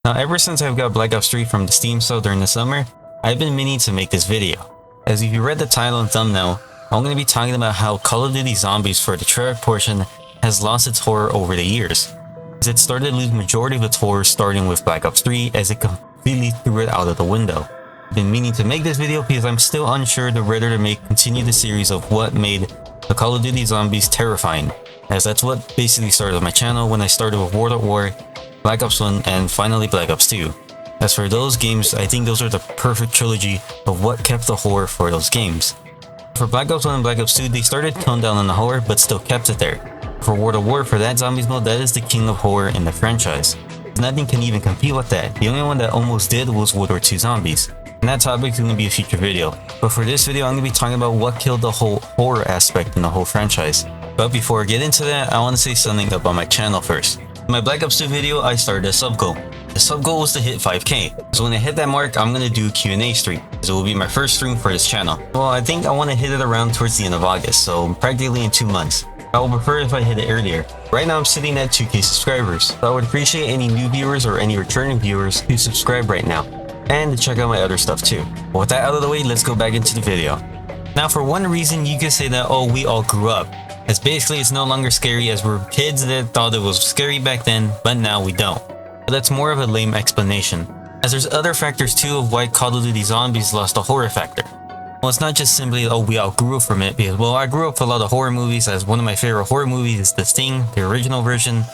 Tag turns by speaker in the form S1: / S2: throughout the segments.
S1: Now ever since I've got Black Ops 3 from the Steam sale during the summer, I've been meaning to make this video. As if you read the title and thumbnail, I'm going to be talking about how Call of Duty Zombies for the Treyarch portion has lost its horror over the years, as it started to lose majority of its horror starting with Black Ops 3 as it completely threw it out of the window. I've been meaning to make this video because I'm still unsure to whether to continue the series of what made the Call of Duty Zombies terrifying, as that's what basically started my channel when I started with World at War, Black Ops 1, and finally Black Ops 2. As for those games, I think those are the perfect trilogy of what kept the horror for those games. For Black Ops 1 and Black Ops 2, they started toned down on the horror but still kept it there. For World at War, for that Zombies mode, that is the king of horror in the franchise. Nothing can even compete with that. The only one that almost did was WO2 Zombies. And that topic is going to be a future video. But for this video, I'm going to be talking about what killed the whole horror aspect in the whole franchise. But before I get into that, I want to say something about my channel first. In my Black Ops 2 video, I started a sub-goal. The sub-goal was to hit 5k. So when I hit that mark, I'm going to do a Q&A stream, as it will be my first stream for this channel. Well, I think I want to hit it around towards the end of August, so practically in 2 months. I would prefer if I hit it earlier. Right now I'm sitting at 2k subscribers, so I would appreciate any new viewers or any returning viewers who subscribe right now, and to check out my other stuff too. But with that out of the way, let's go back into the video. Now for one reason, you could say that, oh, we all grew up. As basically it's no longer scary, as we're kids that thought it was scary back then, but now we don't. But that's more of a lame explanation, as there's other factors too of why Call of Duty Zombies lost the horror factor. Well, it's not just simply, oh, we all grew up from it, because, well, I grew up with a lot of horror movies, as one of my favorite horror movies is The Sting, the original version,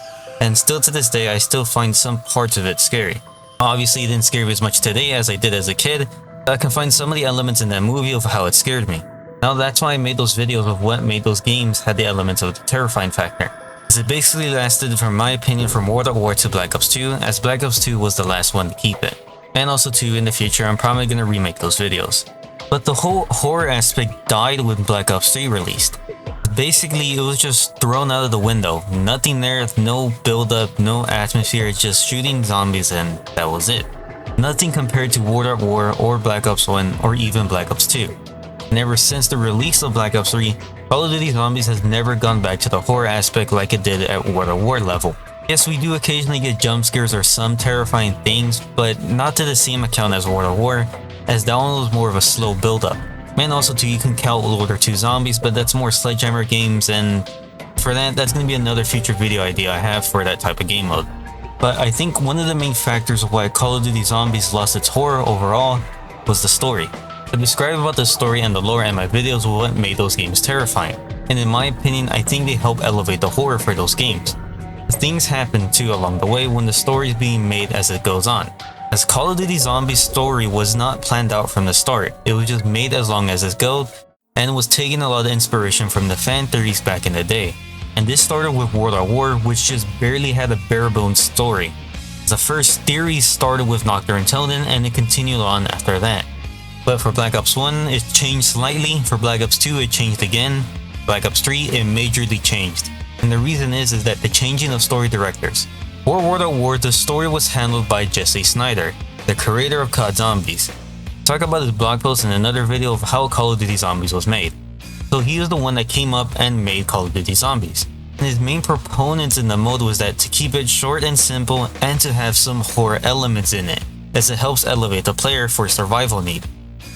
S1: and still to this day I still find some parts of it scary. Obviously it didn't scare me as much today as I did as a kid, but I can find some of the elements in that movie of how it scared me. Now that's why I made those videos of what made those games had the elements of the terrifying factor. As it basically lasted, from my opinion, from World at War to Black Ops 2, as Black Ops 2 was the last one to keep it. And also too, in the future I'm probably going to remake those videos. But the whole horror aspect died when Black Ops 3 released. Basically it was just thrown out of the window, nothing there, no build up, no atmosphere, just shooting zombies and that was it. Nothing compared to World at War or Black Ops 1 or even Black Ops 2. And ever since the release of Black Ops 3, Call of Duty Zombies has never gone back to the horror aspect like it did at World at War level. Yes, we do occasionally get jump scares or some terrifying things, but not to the same account as World at War, as that one was more of a slow build up. And also too, you can count WO2 Zombies, but that's more Sledgehammer games, and for that's going to be another future video idea I have for that type of game mode. But I think one of the main factors of why Call of Duty Zombies lost its horror overall was the story. To describe about the story and the lore in my videos was what made those games terrifying, and in my opinion I think they help elevate the horror for those games. Things happen too along the way when the story is being made as it goes on. As Call of Duty Zombies story was not planned out from the start, it was just made as long as it goes, and was taking a lot of inspiration from the fan theories back in the day. And this started with World at War, which just barely had a bare bones story. The first theories started with Nocturne Tilden and it continued on after that. But for Black Ops 1, it changed slightly, for Black Ops 2 it changed again, Black Ops 3 it majorly changed. And the reason is that the changing of story directors. For World at War, the story was handled by Jesse Snyder, the creator of COD Zombies. Talk about his blog post in another video of how Call of Duty Zombies was made. So he was the one that came up and made Call of Duty Zombies. And his main proponents in the mode was that to keep it short and simple and to have some horror elements in it, as it helps elevate the player for survival need.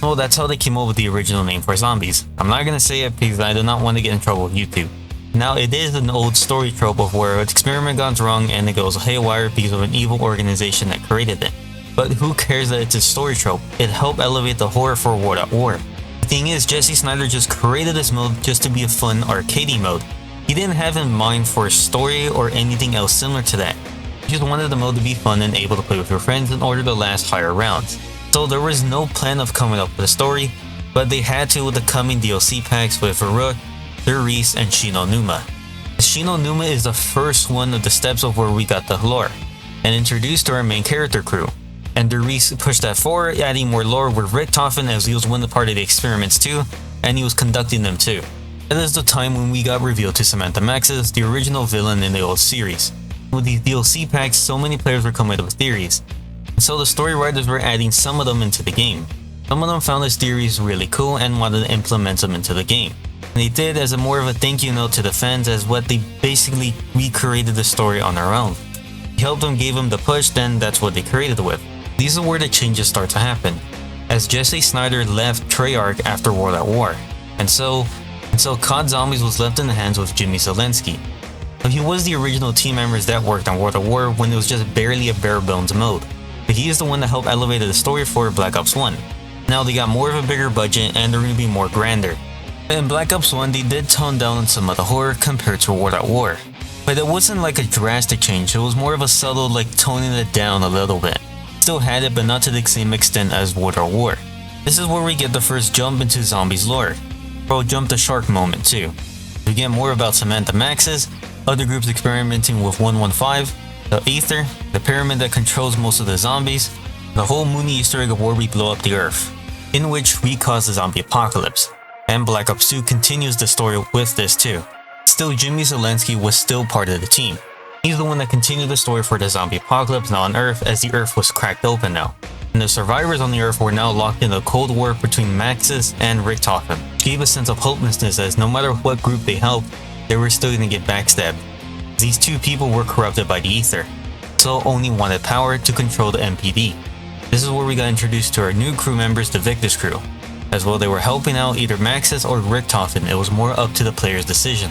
S1: Well, that's how they came up with the original name for zombies. I'm not gonna say it because I do not want to get in trouble with YouTube. Now, it is an old story trope of where an experiment goes wrong and it goes haywire because of an evil organization that created it. But who cares that it's a story trope? It helped elevate the horror for World at War. The thing is, Jesse Snyder just created this mode just to be a fun arcadey mode. He didn't have in mind for a story or anything else similar to that. He just wanted the mode to be fun and able to play with your friends in order to last higher rounds. So there was no plan of coming up with a story, but they had to with the coming DLC packs with Varuk, Durice, and Shino Numa. Shino Numa is the first one of the steps of where we got the lore, and introduced to our main character crew. And Durice pushed that forward, adding more lore with Richtofen, as he was one of the part of the experiments too, and he was conducting them too. That is the time when we got revealed to Samantha Maxis, the original villain in the old series. With these DLC packs, so many players were coming up with theories. So the story writers were adding some of them into the game. Some of them found these theories really cool and wanted to implement them into the game. And they did as a more of a thank you note to the fans, as what they basically recreated the story on their own. He helped them, gave them the push, then that's what they created with. These are where the changes start to happen, as Jesse Snyder left Treyarch after World at War, and so COD Zombies was left in the hands with Jimmy Zelensky. Now, he was the original team members that worked on World at War when it was just barely a bare bones mode, but he is the one that helped elevate the story for Black Ops 1. Now they got more of a bigger budget and they're going to be more grander. In Black Ops 1 they did tone down some of the horror compared to World at War, but it wasn't like a drastic change, it was more of a subtle like toning it down a little bit. Still had it, but not to the same extent as World at War. This is where we get the first jump into Zombies lore. Bro, jump the shark moment too. We get more about Samantha Maxes, other groups experimenting with 115, the Aether, the pyramid that controls most of the zombies, the whole Mooney Easter egg of where we blow up the earth, in which we cause the zombie apocalypse. And Black Ops 2 continues the story with this too. Still, Jimmy Zelensky was still part of the team. He's the one that continued the story for the zombie apocalypse now on Earth, as the Earth was cracked open now. And the survivors on the Earth were now locked in a cold war between Maxis and Richthofen, which gave a sense of hopelessness as no matter what group they helped, they were still going to get backstabbed. These two people were corrupted by the Aether, so only wanted power to control the MPD. This is where we got introduced to our new crew members, the Victus crew. As well, they were helping out either Maxis or Richthofen, it was more up to the player's decision.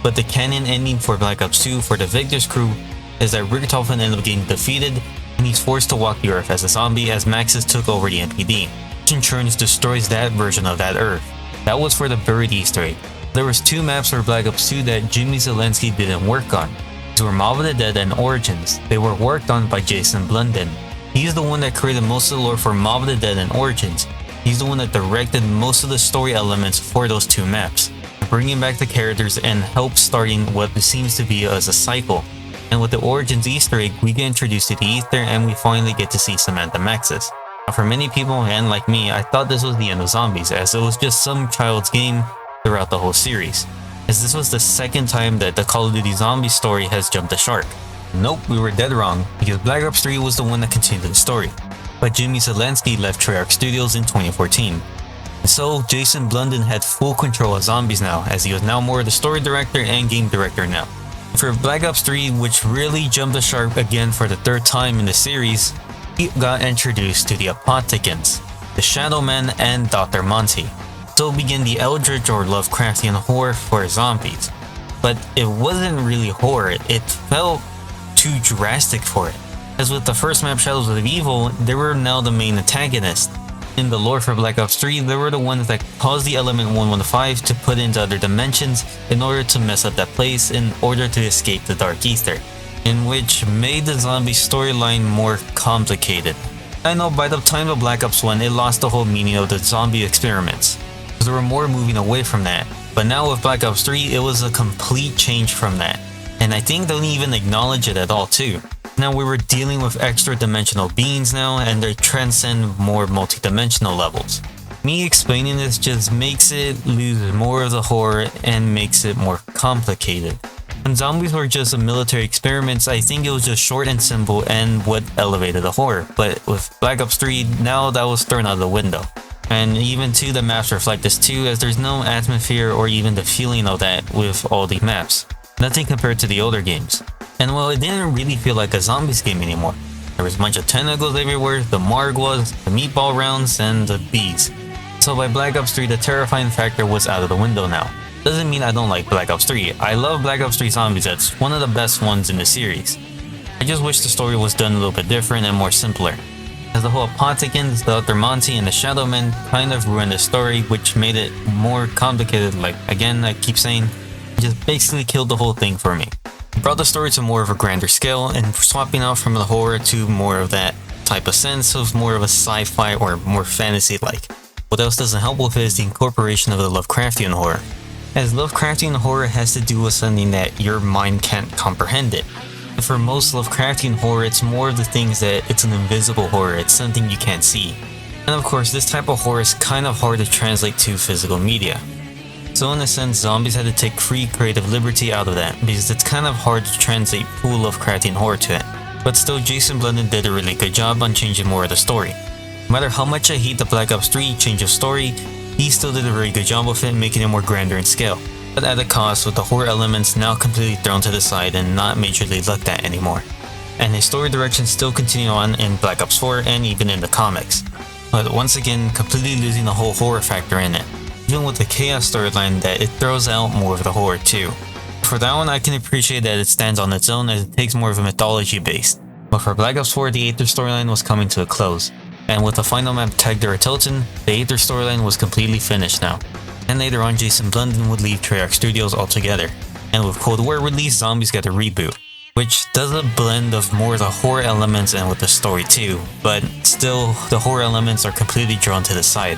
S1: But the canon ending for Black Ops 2 for the Victus crew is that Richthofen ended up getting defeated and he's forced to walk the Earth as a zombie as Maxis took over the MPD, which in turn destroys that version of that Earth. That was for the buried Easter egg. There was two maps for Black Ops 2 that Jimmy Zelensky didn't work on. These were Mob of the Dead and Origins. They were worked on by Jason Blunden. He's the one that created most of the lore for Mob of the Dead and Origins. He's the one that directed most of the story elements for those two maps, bringing back the characters and help starting what seems to be as a cycle. And with the Origins Easter egg, we get introduced to the Aether and we finally get to see Samantha Maxis. Now, for many people and like me, I thought this was the end of Zombies, as it was just some child's game throughout the whole series, as this was the second time that the Call of Duty Zombies story has jumped the shark. Nope, we were dead wrong, because Black Ops 3 was the one that continued the story, but Jimmy Zelensky left Treyarch Studios in 2014. And so Jason Blunden had full control of Zombies now, as he was now more the story director and game director now. For Black Ops 3, which really jumped the shark again for the third time in the series, he got introduced to the Apothecans, the Shadowman and Dr. Monty. So began the Eldritch or Lovecraftian horror for zombies. But it wasn't really horror, it felt too drastic for it. As with the first map, Shadows of Evil, they were now the main antagonist. In the lore for Black Ops 3, they were the ones that caused the element 115 to put into other dimensions in order to mess up that place in order to escape the Dark Aether, in which made the zombie storyline more complicated. I know by the time of Black Ops 1, it lost the whole meaning of the zombie experiments, because there were more moving away from that. But now with Black Ops 3, it was a complete change from that, and I think they don't even acknowledge it at all too. Now we were dealing with extra dimensional beings now, and they transcend more multi-dimensional levels. Me explaining this just makes it lose more of the horror and makes it more complicated. When zombies were just a military experiments, I think it was just short and simple and what elevated the horror. But with Black Ops 3, now that was thrown out of the window. And even too, the maps reflect this too, as there's no atmosphere or even the feeling of that with all the maps. Nothing compared to the older games. And well, it didn't really feel like a zombies game anymore. There was a bunch of tentacles everywhere, the Marg was, the meatball rounds, and the bees. So by Black Ops 3, the terrifying factor was out of the window now. Doesn't mean I don't like Black Ops 3. I love Black Ops 3 Zombies, that's one of the best ones in the series. I just wish the story was done a little bit different and more simpler, as the whole Apothecans, the Dr. Monty, and the Shadowmen kind of ruined the story, which made it more complicated. Like, again, I keep saying, just basically killed the whole thing for me. It brought the story to more of a grander scale, and swapping out from the horror to more of that type of sense of more of a sci-fi or more fantasy-like. What else doesn't help with it is the incorporation of the Lovecraftian horror, as Lovecraftian horror has to do with something that your mind can't comprehend it. And for most Lovecraftian horror, it's more of the things that it's an invisible horror, it's something you can't see. And of course, this type of horror is kind of hard to translate to physical media. So in a sense, Zombies had to take free creative liberty out of that, because it's kind of hard to translate full Lovecraftian horror to it. But still, Jason Blunden did a really good job on changing more of the story. No matter how much I hate the Black Ops 3 change of story, he still did a very good job of it, making it more grander in scale, but at a cost with the horror elements now completely thrown to the side and not majorly looked at anymore. and his story direction still continue on in Black Ops 4 and even in the comics. But once again, completely losing the whole horror factor in it. Even with the Chaos storyline, that it throws out more of the horror too. For that one, I can appreciate that it stands on its own as it takes more of a mythology base. But for Black Ops 4, the Aether storyline was coming to a close. And with the final map tagged Tilton, the Aether storyline was completely finished now. And later on, Jason Blunden would leave Treyarch Studios altogether. And with Cold War release, Zombies got a reboot, which does a blend of more of the horror elements and with the story too, but still the horror elements are completely drawn to the side.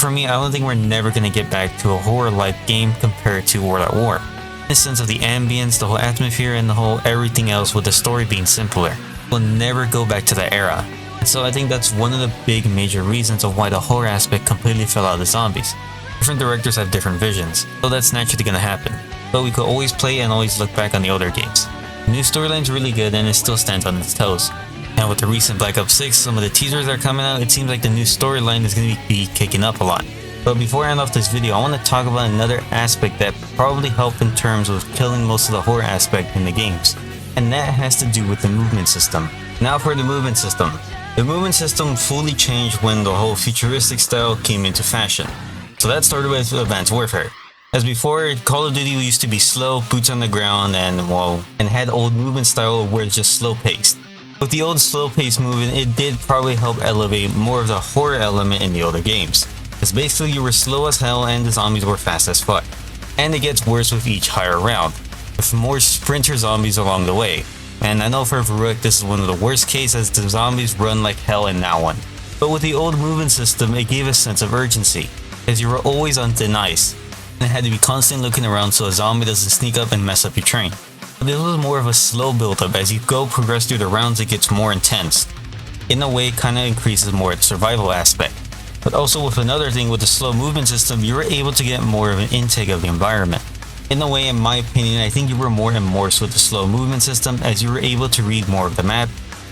S1: For me, I don't think we're never going to get back to a horror-like game compared to World at War. In the sense of the ambience, the whole atmosphere, and the whole everything else with the story being simpler. We'll never go back to that era. And so I think that's one of the big major reasons of why the horror aspect completely fell out of Zombies. Different directors have different visions, so that's naturally going to happen. But we could always play and always look back on the older games. The new storyline's really good and it still stands on its toes. And with the recent Black Ops 6, some of the teasers that are coming out, it seems like the new storyline is going to be kicking up a lot. But before I end off this video, I want to talk about another aspect that probably helped in terms of killing most of the horror aspect in the games. And that has to do with the movement system. Now for the movement system. The movement system fully changed when the whole futuristic style came into fashion. So that started with Advanced Warfare. As before, Call of Duty used to be slow, boots on the ground, and had old movement style where it's just slow paced. With the old slow paced movement, it did probably help elevate more of the horror element in the older games. Because basically you were slow as hell and the zombies were fast as fuck. And it gets worse with each higher round, with more sprinter zombies along the way. And I know for Varrook this is one of the worst cases as the zombies run like hell in that one. But with the old movement system, it gave a sense of urgency, as you were always on thin ice. And had to be constantly looking around so a zombie doesn't sneak up and mess up your train. But this was more of a slow build up. As you progress through the rounds, it gets more intense. In a way, it kinda increases more its survival aspect. But also with another thing, with the slow movement system, you were able to get more of an intake of the environment. In a way, in my opinion, I think you were more immersed with the slow movement system as you were able to read more of the map,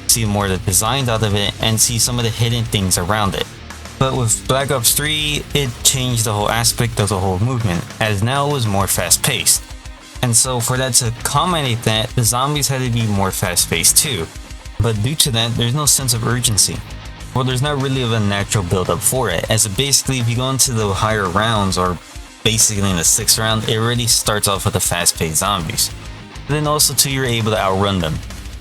S1: see more of the designs out of it, and see some of the hidden things around it. But with Black Ops 3, it changed the whole aspect of the whole movement, as now it was more fast-paced. And so for that to accommodate that, the zombies had to be more fast-paced too. But due to that, there's no sense of urgency. Well, there's not really a natural build-up for it, as basically if you go into the higher rounds, or basically in the 6th round, it already starts off with the fast-paced zombies. And then also too, you're able to outrun them.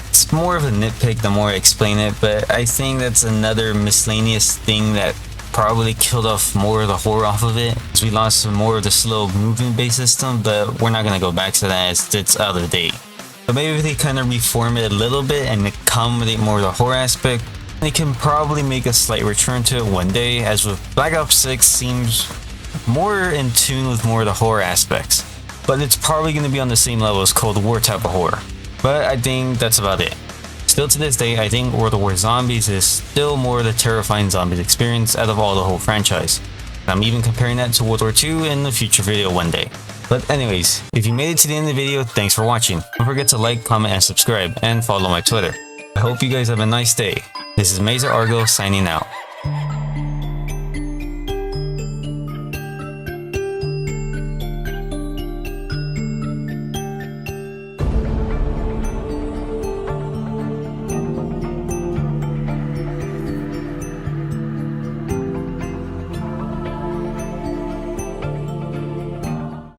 S1: It's more of a nitpick the more I explain it, but I think that's another miscellaneous thing that probably killed off more of the horror off of it, as we lost some more of the slow movement based system, but we're not going to go back to that as it's out of date. But maybe if they kind of reform it a little bit and accommodate more of the horror aspect, they can probably make a slight return to it one day, as with Black Ops 6 seems more in tune with more of the horror aspects. But it's probably going to be on the same level as Cold War type of horror. But I think that's about it. Still to this day, I think World War Zombies is still more the terrifying zombies experience out of all the whole franchise. I'm even comparing that to World War II in a future video one day. But anyways, if you made it to the end of the video, thanks for watching. Don't forget to like, comment, and subscribe, and follow my Twitter. I hope you guys have a nice day. This is Mazer Argo signing out.